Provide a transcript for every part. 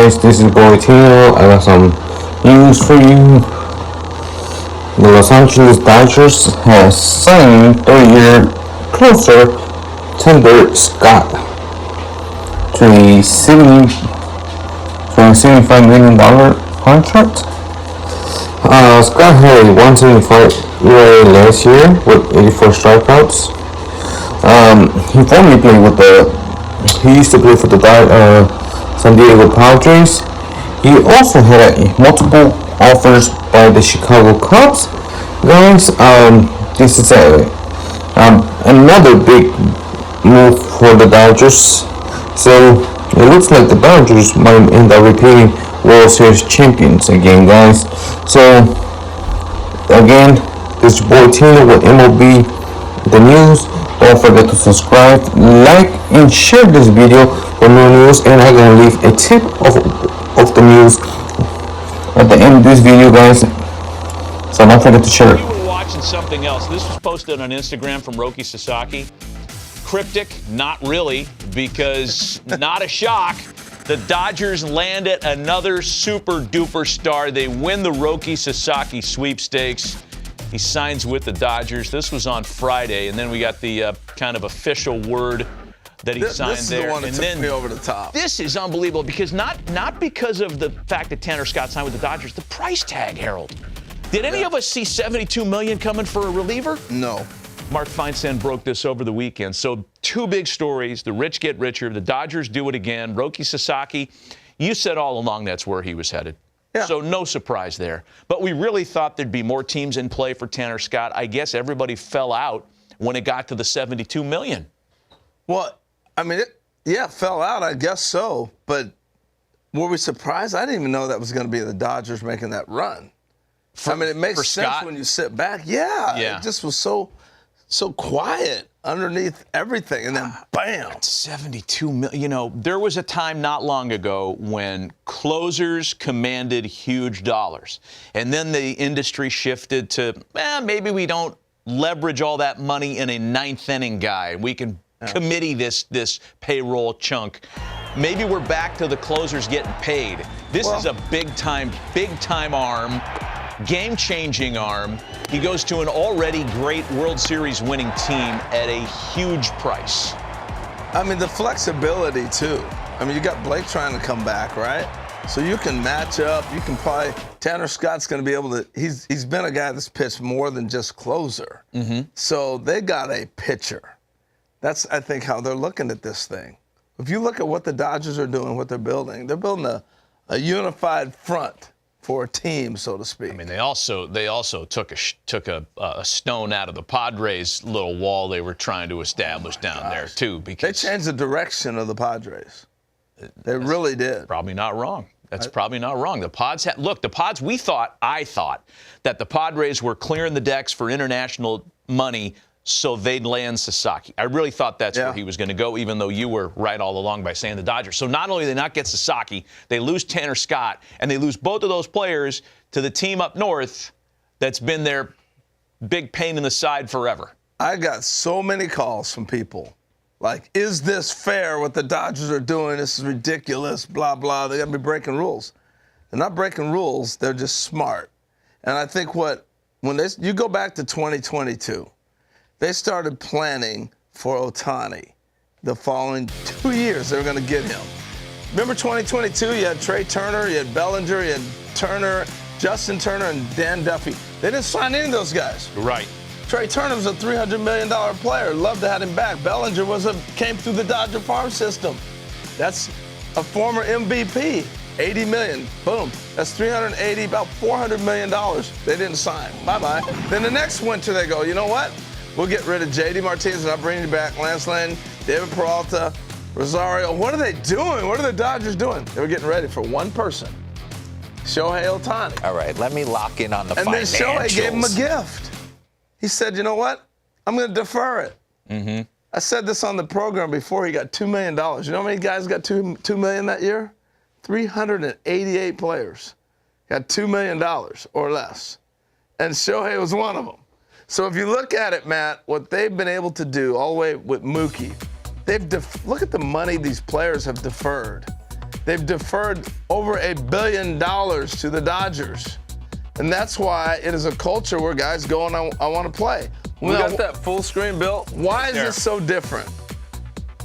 guys, this is Boytino. I got some news for you. The Los Angeles Dodgers has signed 3-year closer Tyler Scott to a $75 million contract. Scott had a 175 ERA last year with 84 strikeouts. He formerly played with he used to play for the San Diego Padres. He also had multiple offers by the Chicago Cubs. Guys, this is another big move for the Dodgers. So it looks like the Dodgers might end up repeating World Series champions again, guys. So again, this is your boy Tino with MLB The News. Don't forget to subscribe, like, and share this video for more news. And I'm gonna leave a tip of the news at the end of this video, guys. So don't forget to share it. We were watching something else. This was posted on Instagram from Roki Sasaki. Cryptic, not really, because not a shock. The Dodgers landed another super duper star. They win the Roki Sasaki sweepstakes. He signs with the Dodgers. This was on Friday, and then we got the kind of official word that he signed this is there. The one that and took then me over the top. This is unbelievable because not because of the fact that Tanner Scott signed with the Dodgers, the price tag, Harold. Did any of us see $72 million coming for a reliever? No. Mark Feinstein broke this over the weekend. So two big stories. The rich get richer. The Dodgers do it again. Roki Sasaki, you said all along that's where he was headed. Yeah. So no surprise there. But we really thought there'd be more teams in play for Tanner Scott. I guess everybody fell out when it got to the $72 million. Well, I mean, it fell out, I guess so. But were we surprised? I didn't even know that was going to be the Dodgers making that run. I mean, it makes sense Scott? when you sit back. Yeah. It just was so quiet underneath everything, and then bam. 72 million. You know, there was a time not long ago when closers commanded huge dollars. And then the industry shifted to, maybe we don't leverage all that money in a ninth inning guy. We can committee this payroll chunk. Maybe we're back to the closers getting paid. This is a big time arm. Game-changing arm. He goes to an already great World Series winning team at a huge price. I mean, the flexibility, too. I mean, you got Blake trying to come back, right? So you can match up. You can probably – Tanner Scott's going to be able to – he's been a guy that's pitched more than just closer. Mm-hmm. So they got a pitcher. That's, I think, how they're looking at this thing. If you look at what the Dodgers are doing, what they're building a unified front for a team, so to speak. I mean, they also took a stone out of the Padres' little wall they were trying to establish down there too. Because they changed the direction of the Padres. They really did. Probably not wrong. That's probably not wrong. The Pods I thought that the Padres were clearing the decks for international money so they'd land Sasaki. I really thought that's where he was going to go, even though you were right all along by saying the Dodgers. So not only do they not get Sasaki, they lose Tanner Scott, and they lose both of those players to the team up north that's been their big pain in the side forever. I got so many calls from people like, is this fair what the Dodgers are doing? This is ridiculous, blah, blah. They got to be breaking rules. They're not breaking rules. They're just smart. And I think you go back to 2022, they started planning for Ohtani. The following 2 years, they were going to get him. Remember 2022, you had Trey Turner, you had Bellinger, you had Turner, Justin Turner, and Dan Duffy. They didn't sign any of those guys. Right. Trey Turner was a $300 million player. Loved to have him back. Bellinger came through the Dodger farm system. That's a former MVP. $80 million. Boom. That's 380, about $400 million. They didn't sign. Bye-bye. Then the next winter, they go, you know what? We'll get rid of J.D. Martinez and I'll bring you back Lance Lynn, David Peralta, Rosario. What are they doing? What are the Dodgers doing? They were getting ready for one person, Shohei Ohtani. All right, let me lock in on the financials. And then Shohei gave him a gift. He said, you know what? I'm going to defer it. Mm-hmm. I said this on the program before. He got $2 million. You know how many guys got $2 million that year? 388 players got $2 million or less. And Shohei was one of them. So if you look at it, Matt, what they've been able to do all the way with Mookie, look at the money these players have deferred. They've deferred over $1 billion to the Dodgers. And that's why it is a culture where guys go and I want to play. We got that full screen built. Why is this so different?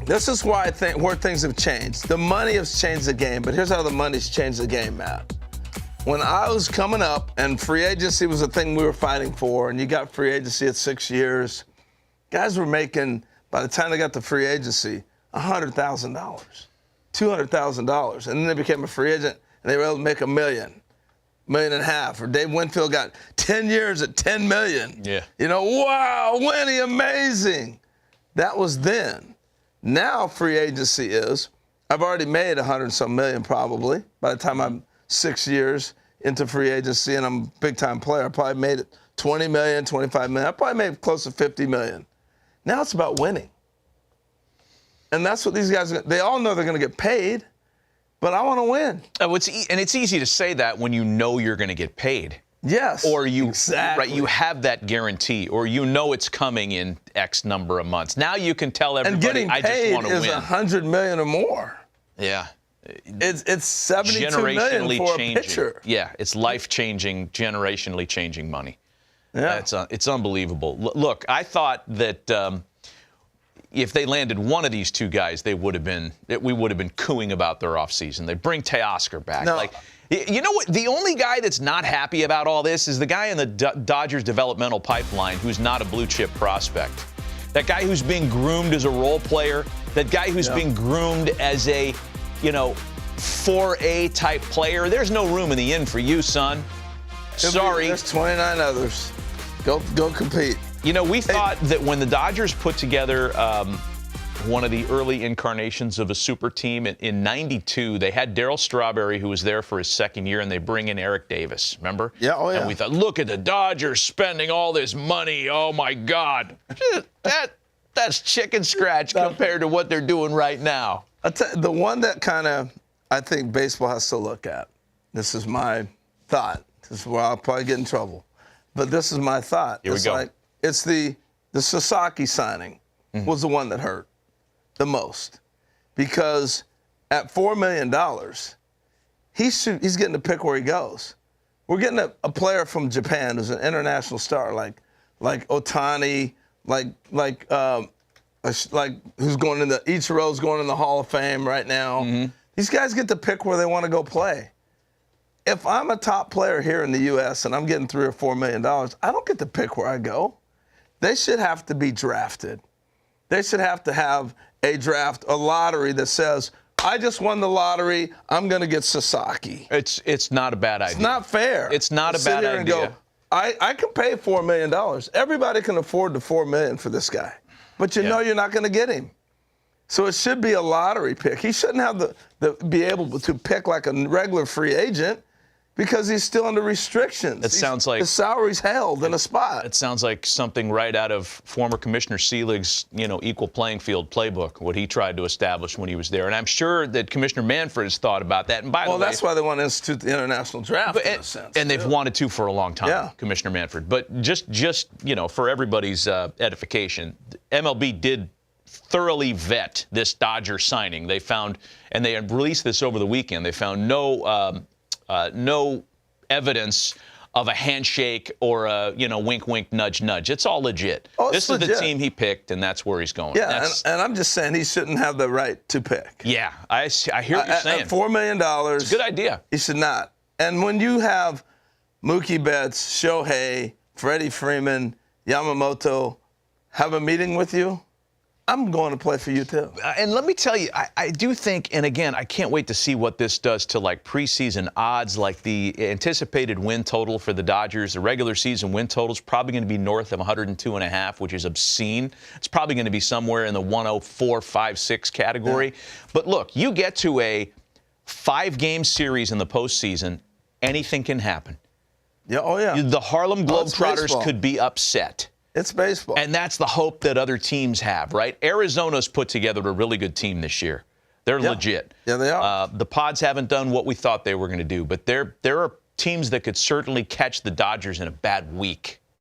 This is why I think where things have changed. The money has changed the game, but here's how the money's changed the game, Matt. When I was coming up and free agency was a thing we were fighting for, and you got free agency at 6 years, guys were making, by the time they got to free agency, $100,000, $200,000. And then they became a free agent and they were able to make $1 million. $1.5 million, or Dave Winfield got 10 years at $10 million. Yeah. You know, wow, Winnie, amazing. That was then. Now free agency is, I've already made 100-some million probably by the time I'm 6 years into free agency and I'm a big-time player. I probably made it 20 million, 25 million. I probably made close to 50 million. Now it's about winning. And that's what these guys, they all know they're going to get paid. But I want to win. And it's easy to say that when you know you're going to get paid. Yes. Or you, exactly. Right, you have that guarantee, or you know it's coming in X number of months. Now you can tell everybody, I just want to win. And getting paid is $100 million or more. Yeah. It's $72 million for a pitcher. Yeah, it's life-changing, generationally changing money. Yeah. It's unbelievable. Look, I thought that if they landed one of these two guys, we would have been cooing about their offseason. They bring Teoscar back. No. Like, you know what? The only guy that's not happy about all this is the guy in the Dodgers developmental pipeline who's not a blue-chip prospect. That guy who's being groomed as a role player. That guy who's being groomed as a, 4A type player. There's no room in the inn for you, son. Sorry. There's 29 others. Go compete. We thought that when the Dodgers put together one of the early incarnations of a super team in '92, they had Darryl Strawberry, who was there for his second year, and they bring in Eric Davis. Remember? Yeah, oh yeah. And we thought, look at the Dodgers spending all this money. Oh, my God. That's chicken scratch compared to what they're doing right now. The one that kind of I think baseball has to look at, this is my thought. This is where I'll probably get in trouble. But this is my thought. Here we go. It's the Sasaki signing was the one that hurt the most, because at $4 million, he's getting to pick where he goes. We're getting a player from Japan who's an international star, like Otani, like who's going in the Ichiro's going in the Hall of Fame right now. These guys get to pick where they want to go play. If I'm a top player here in the U.S. and I'm getting $3 or $4 million, I don't get to pick where I go. They should have to be drafted. They should have to have a draft, a lottery that says, I just won the lottery, I'm going to get Sasaki. It's not a bad idea. It's not fair. It's not a bad idea. And go, I can pay $4 million. Everybody can afford the $4 million for this guy. But you know you're not going to get him. So it should be a lottery pick. He shouldn't have be able to pick like a regular free agent, because he's still under restrictions. Sounds like his salary's held in a spot. It sounds like something right out of former Commissioner Selig's, equal playing field playbook, what he tried to establish when he was there. And I'm sure that Commissioner Manfred has thought about that. And by the way, that's why they want to institute the international draft in a sense. And they've wanted to for a long time, Commissioner Manfred. But just for everybody's edification, MLB did thoroughly vet this Dodger signing. They found, and they had released this over the weekend, they found no evidence of a handshake or a, wink, wink, nudge, nudge. It's all legit. This is the team he picked, and that's where he's going. Yeah, and I'm just saying he shouldn't have the right to pick. Yeah, I hear what you're saying. At $4 million. It's a good idea. He should not. And when you have Mookie Betts, Shohei, Freddie Freeman, Yamamoto have a meeting with you, I'm going to play for you, too. And let me tell you, I do think, and again, I can't wait to see what this does to, preseason odds, the anticipated win total for the Dodgers. The regular season win total is probably going to be north of 102.5, which is obscene. It's probably going to be somewhere in the 104, 5, 6 category. Yeah. But look, you get to a 5-game series in the postseason, anything can happen. Yeah, oh, yeah. The Harlem Globetrotters could be upset. It's baseball. And that's the hope that other teams have, right? Arizona's put together a really good team this year. They're legit. Yeah, they are. The Pods haven't done what we thought they were going to do, but there are teams that could certainly catch the Dodgers in a bad week.